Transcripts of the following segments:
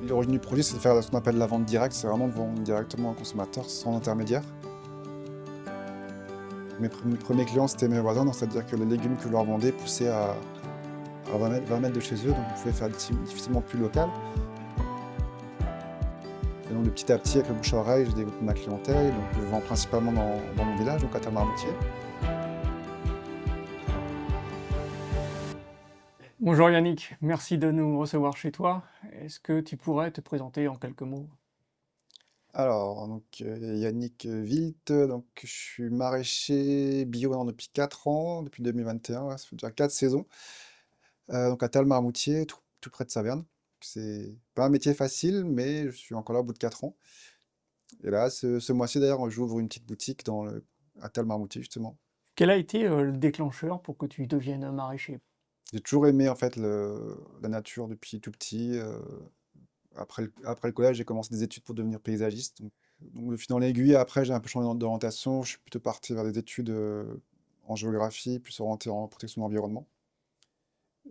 L'origine du produit, c'est de faire ce qu'on appelle la vente directe, c'est vraiment de vendre directement au consommateur sans intermédiaire. Mes premiers clients, c'était mes voisins, donc c'est-à-dire que les légumes que je leur vendais poussaient à 20 mètres de chez eux, donc on pouvait faire difficilement plus local. Et donc de petit à petit, avec le bouche à oreille, j'ai développé ma clientèle, donc je vends principalement dans mon village, donc à Talmarmoutier. Bonjour Yannick, merci de nous recevoir chez toi. Est-ce que tu pourrais te présenter en quelques mots? Alors, donc Yannick Wilt, donc je suis maraîcher bio maintenant depuis 4 ans, depuis 2021, ouais, ça fait déjà 4 saisons. Donc à Talmarmoutier, tout près de Saverne. C'est pas un métier facile, mais je suis encore là au bout de 4 ans. Et là, ce mois-ci d'ailleurs, j'ouvre une petite boutique à Talmarmoutier justement. Quel a été le déclencheur pour que tu deviennes maraîcher? J'ai toujours aimé en fait la nature depuis tout petit. Après le collège, j'ai commencé des études pour devenir paysagiste. Donc, de fil en aiguille, après, j'ai un peu changé d'orientation. Je suis plutôt parti vers des études en géographie, plus orienté en protection de l'environnement.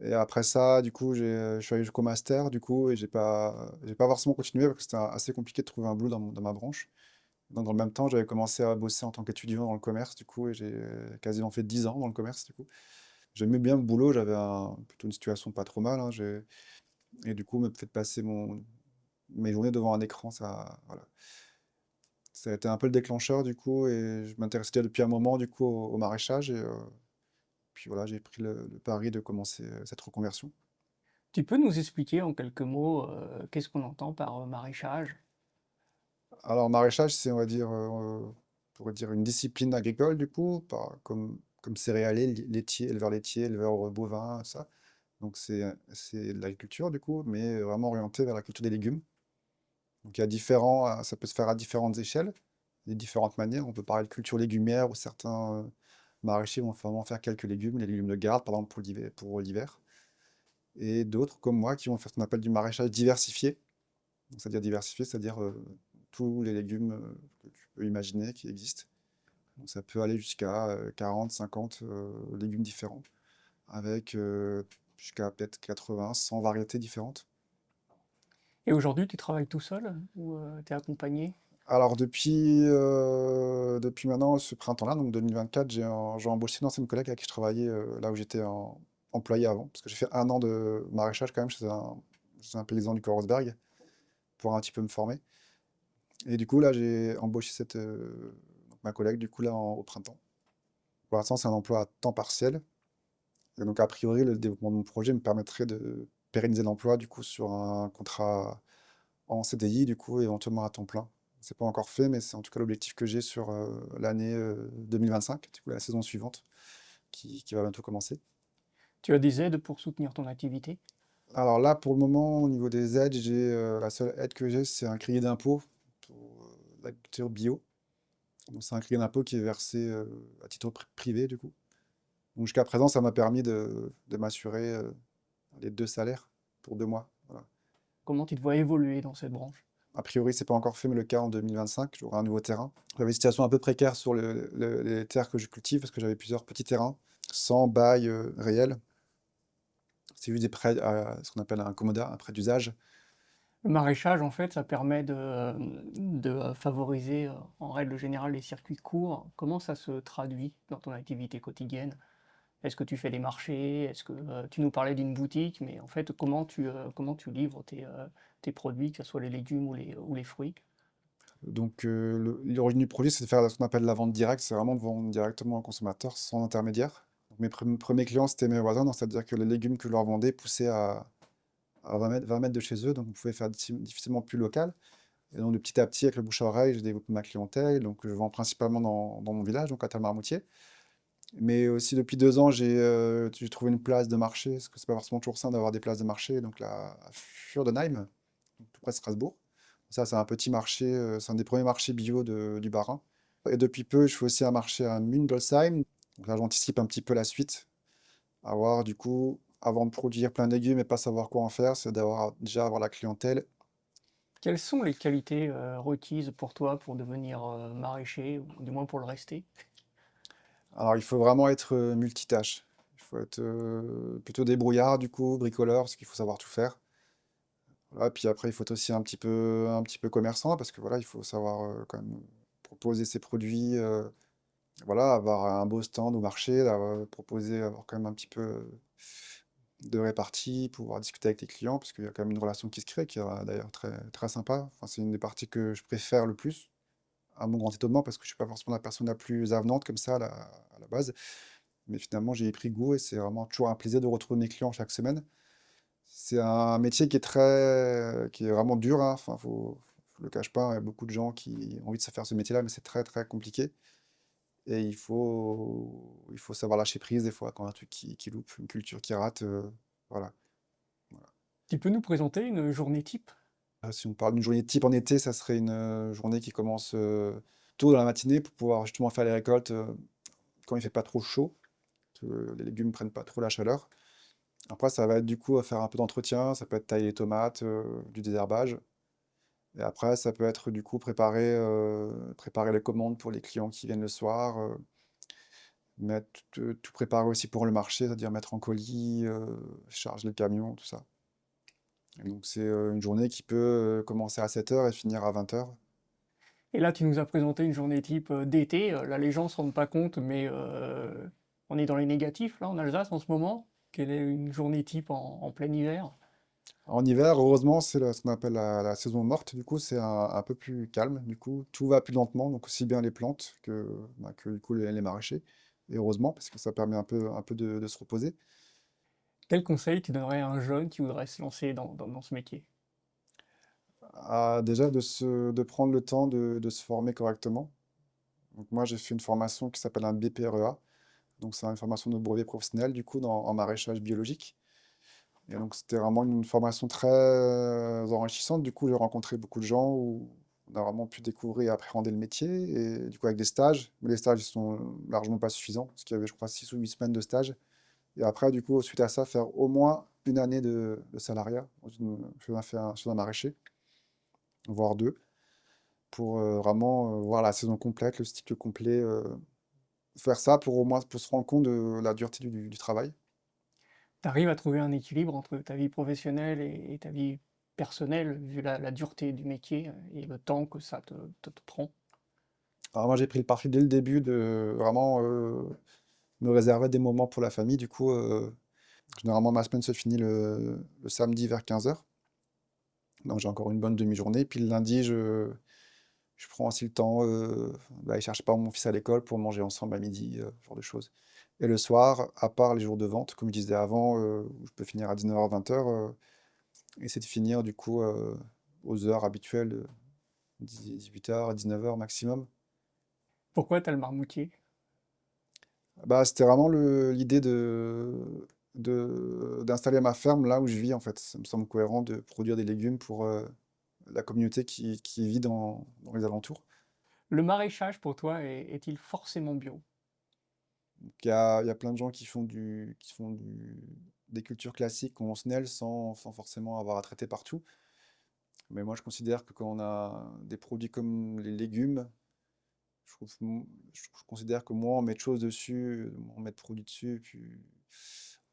Et après ça, du coup, je suis allé jusqu'au master, du coup, et j'ai pas forcément continué parce que c'était assez compliqué de trouver un boulot dans ma branche. Donc, dans le même temps, j'avais commencé à bosser en tant qu'étudiant dans le commerce, du coup, et j'ai quasiment fait 10 ans dans le commerce, du coup. J'aimais bien le boulot, j'avais plutôt une situation pas trop mal, hein, et du coup, me fait passer mes journées devant un écran, ça, voilà. Ça a été un peu le déclencheur, du coup, et je m'intéressais déjà depuis un moment, du coup, au maraîchage, et puis voilà, j'ai pris le pari de commencer cette reconversion. Tu peux nous expliquer en quelques mots qu'est-ce qu'on entend par maraîchage? Alors, maraîchage, c'est, on va dire, on pourrait dire une discipline agricole, du coup, comme céréalier, laitier, éleveur bovin, ça. Donc, c'est de l'agriculture, du coup, mais vraiment orienté vers la culture des légumes. Donc, ça peut se faire à différentes échelles, de différentes manières. On peut parler de culture légumière, où certains maraîchers vont vraiment faire quelques légumes, les légumes de garde, par exemple, pour l'hiver. Et d'autres, comme moi, qui vont faire ce qu'on appelle du maraîchage diversifié. Donc, c'est-à-dire diversifié, c'est-à-dire tous les légumes que tu peux imaginer qui existent. Donc, ça peut aller jusqu'à 40, 50 légumes différents, avec jusqu'à peut-être 80, 100 variétés différentes. Et aujourd'hui, tu travailles tout seul ou tu es accompagné? Alors, depuis maintenant ce printemps-là, donc 2024, j'ai embauché une ancienne collègue avec qui je travaillais là où j'étais employé avant. Parce que j'ai fait un an de maraîchage quand même chez un paysan du Corosberg pour un petit peu me former. Et du coup, là, j'ai embauché ma collègue du coup là au printemps. Pour l'instant, c'est un emploi à temps partiel. Et donc, a priori, le développement de mon projet me permettrait de pérenniser l'emploi du coup sur un contrat en CDI, du coup, éventuellement à temps plein. C'est pas encore fait, mais c'est en tout cas l'objectif que j'ai sur l'année 2025, du coup, la saison suivante, qui va bientôt commencer. Tu as des aides pour soutenir ton activité? Alors là, pour le moment, au niveau des aides, la seule aide que j'ai, c'est un crédit d'impôt pour l'agriculture bio. Donc c'est un crédit d'impôt qui est versé à titre privé, du coup. Donc jusqu'à présent, ça m'a permis de m'assurer les 2 salaires pour 2 mois. Voilà. Comment tu te vois évoluer dans cette branche? A priori, c'est pas encore fait, mais le cas en 2025, j'aurai un nouveau terrain. J'avais une situation un peu précaire sur les terres que je cultive parce que j'avais plusieurs petits terrains sans bail réel. C'est juste des prêts à ce qu'on appelle un commodat, un prêt d'usage. Le maraîchage, en fait, ça permet de favoriser, en règle générale, les circuits courts. Comment ça se traduit dans ton activité quotidienne? Est-ce que tu fais des marchés? Est-ce que tu nous parlais d'une boutique, mais en fait, comment tu livres tes produits, que ce soit les légumes ou les fruits? Donc l'origine du produit, c'est de faire ce qu'on appelle la vente directe, c'est vraiment de vendre directement au consommateur sans intermédiaire. Donc, mes premiers clients, c'était mes voisins, donc c'est-à-dire que les légumes que je leur vendais poussaient à 20 mètres de chez eux, donc on pouvait faire difficilement plus local. Et donc de petit à petit, avec le bouche à oreille, j'ai développé ma clientèle. Donc je vends principalement dans mon village, donc à Talmarmoutier. Mais aussi depuis 2 ans, j'ai trouvé une place de marché, parce que c'est pas forcément toujours simple d'avoir des places de marché. Donc là, à Furdenheim, donc tout près de Strasbourg. Ça, c'est un petit marché, c'est un des premiers marchés bio du Bas-Rhin. Et depuis peu, je fais aussi un marché à Mundolsheim. Donc là, j'anticipe un petit peu la suite. Avoir du coup, avant de produire plein de légumes et pas savoir quoi en faire, c'est déjà avoir la clientèle. Quelles sont les qualités requises pour toi pour devenir maraîcher, ou du moins pour le rester? Alors, il faut vraiment être multitâche. Il faut être plutôt débrouillard, du coup, bricoleur, parce qu'il faut savoir tout faire. Voilà, puis après, il faut être aussi un petit peu commerçant parce que voilà, il faut savoir quand même proposer ses produits, voilà, avoir un beau stand au marché, proposer, avoir quand même un petit peu de répartie, pouvoir discuter avec les clients parce qu'il y a quand même une relation qui se crée, qui est d'ailleurs très, très sympa. Enfin, c'est une des parties que je préfère le plus, à mon grand étonnement, parce que je suis pas forcément la personne la plus avenante comme ça à la base. Mais finalement, j'ai y pris goût et c'est vraiment toujours un plaisir de retrouver mes clients chaque semaine. C'est un métier qui est vraiment dur, hein. Enfin, je le cache pas, il y a beaucoup de gens qui ont envie de se faire ce métier-là, mais c'est très très compliqué. Et il faut savoir lâcher prise des fois quand un truc qui loupe, une culture qui rate. Voilà. Voilà. Tu peux nous présenter une journée type? Si on parle d'une journée type en été, ça serait une journée qui commence tôt dans la matinée pour pouvoir justement faire les récoltes quand il fait pas trop chaud, que les légumes prennent pas trop la chaleur. Après, ça va être du coup à faire un peu d'entretien, ça peut être tailler les tomates, du désherbage. Et après, ça peut être du coup préparer les commandes pour les clients qui viennent le soir, tout préparer aussi pour le marché, c'est-à-dire mettre en colis, charger le camion, tout ça. Et donc c'est une journée qui peut commencer à 7 heures et finir à 20 heures. Et là, tu nous as présenté une journée type d'été. Là, les gens ne se rendent pas compte, mais on est dans les négatifs, là, en Alsace, en ce moment. Quelle est une journée type en plein hiver? En hiver, heureusement, c'est ce qu'on appelle la saison morte. Du coup, c'est un peu plus calme. Du coup, tout va plus lentement, donc aussi bien les plantes que du coup, les maraîchers. Et heureusement, parce que ça permet un peu de se reposer. Quel conseil tu donnerais à un jeune qui voudrait se lancer dans ce métier? Déjà, de prendre le temps de se former correctement. Donc moi, j'ai fait une formation qui s'appelle un BPREA. Donc c'est une formation de brevet professionnel, du coup, en maraîchage biologique. Et donc c'était vraiment une formation très enrichissante. Du coup, j'ai rencontré beaucoup de gens où on a vraiment pu découvrir et appréhender le métier. Et du coup, avec des stages. Mais les stages, ils sont largement pas suffisants. Parce qu'il y avait, je crois, 6 ou 8 semaines de stage. Et après, du coup, suite à ça, faire au moins une année de salariat chez un maraîcher, voire deux, pour vraiment voir la saison complète, le cycle complet. Faire ça pour au moins pour se rendre compte de la dureté du travail. Tu arrives à trouver un équilibre entre ta vie professionnelle et ta vie personnelle, vu la dureté du métier et le temps que ça te prend? Alors moi j'ai pris le parti dès le début de vraiment me réserver des moments pour la famille. Du coup, généralement ma semaine se finit le samedi vers 15 heures. Donc j'ai encore une bonne demi-journée. Puis le lundi, je prends aussi le temps d'aller chercher par mon fils à l'école pour manger ensemble à midi, ce genre de choses. Et le soir, à part les jours de vente, comme je disais avant, où je peux finir à 19h, 20h, essayer de finir du coup aux heures habituelles, 18h, 19h maximum. Pourquoi tu as le marmoutier? Bah, c'était vraiment l'idée d'installer ma ferme là où je vis en fait. Ça me semble cohérent de produire des légumes pour la communauté qui vit dans les alentours. Le maraîchage, pour toi, est-il forcément bio? Donc, il y a plein de gens des cultures classiques conventionnelles sans forcément avoir à traiter partout. Mais moi je considère que quand on a des produits comme les légumes, je trouve, je considère que moins on met de choses dessus, moins on met de produits dessus, puis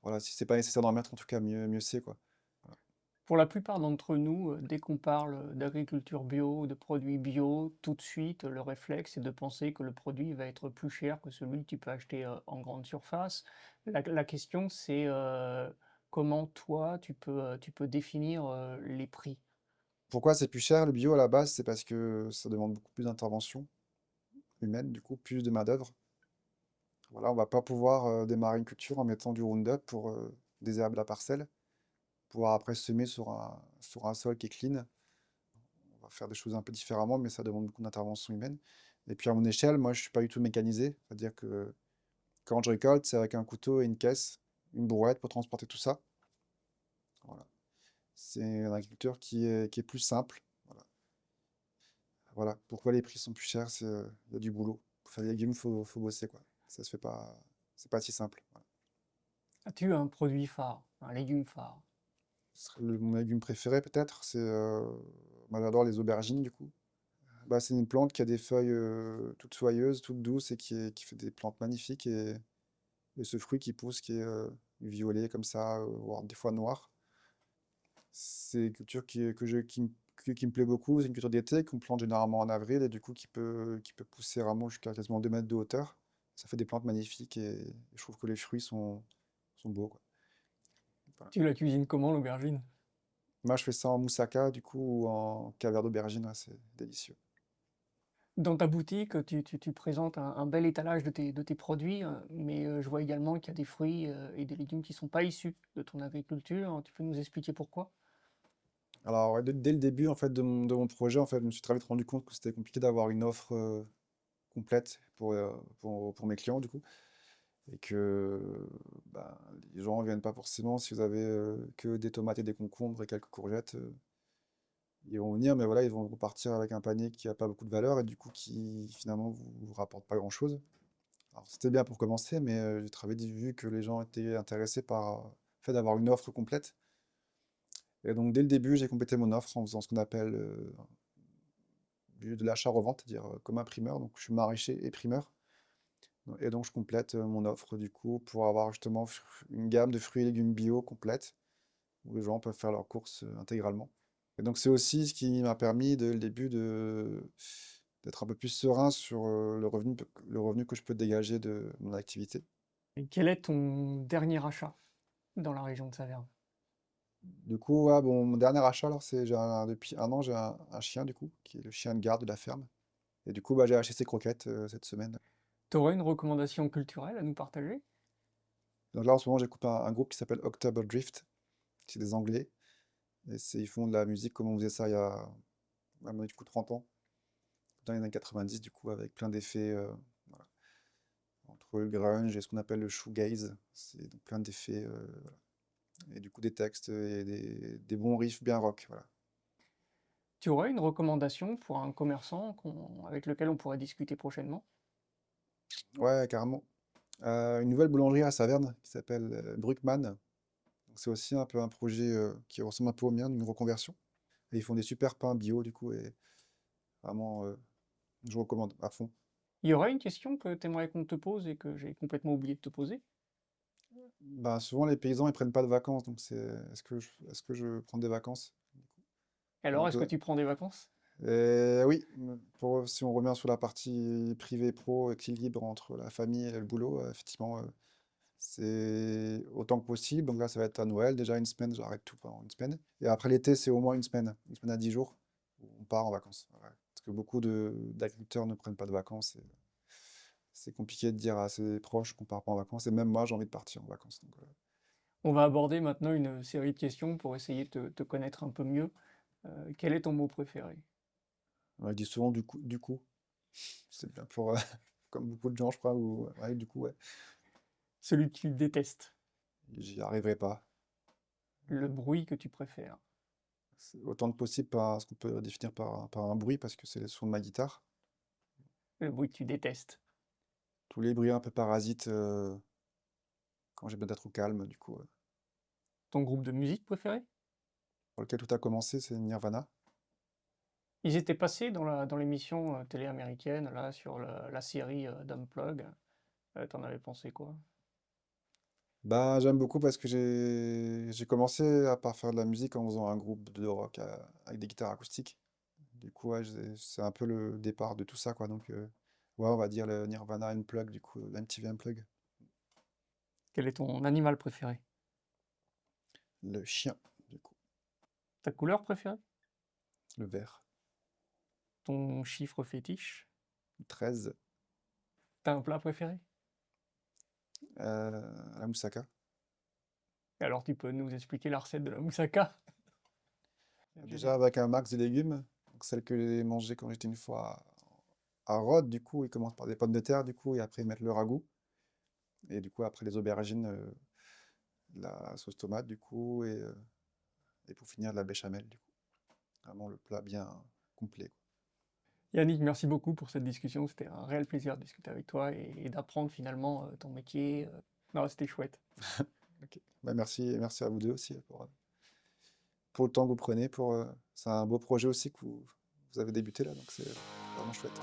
voilà, si c'est pas nécessaire d'en mettre, en tout cas, mieux c'est, quoi. Voilà. Pour la plupart d'entre nous, dès qu'on parle d'agriculture bio, de produits bio, tout de suite, le réflexe est de penser que le produit va être plus cher que celui que tu peux acheter en grande surface. La question, c'est comment toi, tu peux définir les prix. Pourquoi c'est plus cher le bio à la base? C'est parce que ça demande beaucoup plus d'intervention humaine, du coup, plus de main-d'œuvre. Voilà, on va pas pouvoir démarrer une culture en mettant du Roundup pour désherber la parcelle, pouvoir après semer sur un sol qui est clean. On va faire des choses un peu différemment, mais ça demande beaucoup d'intervention humaine. Et puis à mon échelle, moi je suis pas du tout mécanisé, c'est-à-dire que quand je récolte, c'est avec un couteau et une caisse, une brouette pour transporter tout ça. Voilà. C'est une agriculture qui est plus simple. Voilà. Voilà. Pourquoi les prix sont plus chers, il y a du boulot. Pour faire des légumes, faut bosser, quoi. Ça se fait pas, c'est pas si simple. Voilà. As-tu un produit phare, un légume phare? Ce serait mon légume préféré, peut-être, moi j'adore les aubergines, du coup. Bah, c'est une plante qui a des feuilles toutes soyeuses, toutes douces et qui fait des plantes magnifiques. Et ce fruit qui pousse, qui est violet comme ça, voire des fois noir, C'est une culture qui me plaît beaucoup. C'est une culture d'été qu'on plante généralement en avril et du coup qui peut pousser vraiment jusqu'à quasiment 2 mètres de hauteur. Ça fait des plantes magnifiques et je trouve que les fruits sont beaux, quoi. Voilà. Tu la cuisines comment, l'aubergine? Moi, je fais ça en moussaka, du coup, ou en caviar d'aubergine, ouais, c'est délicieux. Dans ta boutique, tu présentes un bel étalage de tes produits, mais je vois également qu'il y a des fruits et des légumes qui ne sont pas issus de ton agriculture. Tu peux nous expliquer pourquoi? Alors, ouais, dès le début, en fait, de mon projet, en fait, je me suis très vite rendu compte que c'était compliqué d'avoir une offre complète pour mes clients, du coup. Et que bah, les gens ne viennent pas forcément si vous avez que des tomates et des concombres et quelques courgettes. Ils vont venir, mais voilà, ils vont repartir avec un panier qui n'a pas beaucoup de valeur et du coup qui finalement vous rapporte pas grand-chose. Alors c'était bien pour commencer, mais j'ai très vite vu que les gens étaient intéressés par le fait d'avoir une offre complète. Et donc dès le début, j'ai complété mon offre en faisant ce qu'on appelle de l'achat-revente, c'est-à-dire comme un primeur. Donc je suis maraîcher et primeur. Et donc je complète mon offre du coup pour avoir justement une gamme de fruits et légumes bio complète, où les gens peuvent faire leurs courses intégralement. Et donc c'est aussi ce qui m'a permis dès le début d'être un peu plus serein sur le revenu que je peux dégager de mon activité. Et quel est ton dernier achat dans la région de Saverne? Du coup, ouais, bon, mon dernier achat, alors, depuis un an, j'ai un chien, du coup, qui est le chien de garde de la ferme. Et du coup, bah, j'ai acheté ses croquettes cette semaine. Tu aurais une recommandation culturelle à nous partager? Donc là, en ce moment, j'écoute un groupe qui s'appelle October Drift. C'est des Anglais. Et ils font de la musique comme on faisait ça il y a, du coup, 30 ans, dans les années 90, du coup, avec plein d'effets. Voilà. Entre le grunge et ce qu'on appelle le shoegaze, c'est donc plein d'effets, voilà. Et du coup des textes et des bons riffs bien rock, voilà. Tu aurais une recommandation pour un commerçant avec lequel on pourrait discuter prochainement? Ouais, carrément. Une nouvelle boulangerie à Saverne qui s'appelle Bruckmann. Donc, c'est aussi un peu un projet qui ressemble un peu au mien, d'une reconversion. Et ils font des super pains bio du coup et vraiment je recommande à fond. Il y aurait une question que tu aimerais qu'on te pose et que j'ai complètement oublié de te poser? Ben, souvent les paysans ils prennent pas de vacances, donc est-ce que je prends des vacances? Alors, Donc, est-ce que tu prends des vacances? Oui, si on revient sur la partie privée-pro, équilibre entre la famille et le boulot, effectivement, c'est autant que possible. Donc là, ça va être à Noël, déjà une semaine, j'arrête tout pendant une semaine. Et après l'été, c'est au moins une semaine à 10 jours, où on part en vacances. Voilà. Parce que beaucoup d'agriculteurs ne prennent pas de vacances. Et c'est compliqué de dire à ses proches qu'on part pas en vacances. Et même moi, j'ai envie de partir en vacances. Donc, On va aborder maintenant une série de questions pour essayer de te connaître un peu mieux. Quel est ton mot préféré? on dit souvent du coup. C'est bien pour, comme beaucoup de gens, je crois, ou ouais, du coup, ouais, Celui que tu détestes, j'y arriverai pas. le bruit que tu préfères, Autant que possible par ce qu'on peut définir par un bruit, parce que c'est le son de ma guitare. le bruit que tu détestes, Tous les bruits un peu parasites quand j'ai besoin d'être au calme, du coup. ton groupe de musique préféré? Pour lequel tout a commencé, c'est Nirvana. Ils étaient passés dans l'émission télé américaine, là, sur la série d'Unplug. T'en avais pensé quoi? Bah, j'aime beaucoup parce que j'ai commencé à part faire de la musique en faisant un groupe de rock avec des guitares acoustiques. Du coup, ouais, c'est un peu le départ de tout ça, quoi. Donc, ouais, on va dire le Nirvana Unplugged, du coup, l'MTV Unplugged. Quel est ton animal préféré? Le chien, du coup, Ta couleur préférée? le vert. Ton chiffre fétiche? 13, T'as un plat préféré? la moussaka. Et alors tu peux nous expliquer la recette de la moussaka? Déjà avec un max de légumes, donc celle que j'ai mangée quand j'étais une fois à Rhodes, du coup, ils commencent par des pommes de terre, du coup, et après ils mettent le ragoût. Et du coup, après les aubergines, la sauce tomate, du coup, et pour finir, de la béchamel, du coup. Vraiment le plat bien complet, quoi. Yannick, merci beaucoup pour cette discussion. C'était un réel plaisir de discuter avec toi et d'apprendre finalement ton métier. Non, c'était chouette. Ok. Bah, merci à vous deux aussi pour le temps que vous prenez. C'est un beau projet aussi que vous avez débuté là, donc c'est vraiment chouette.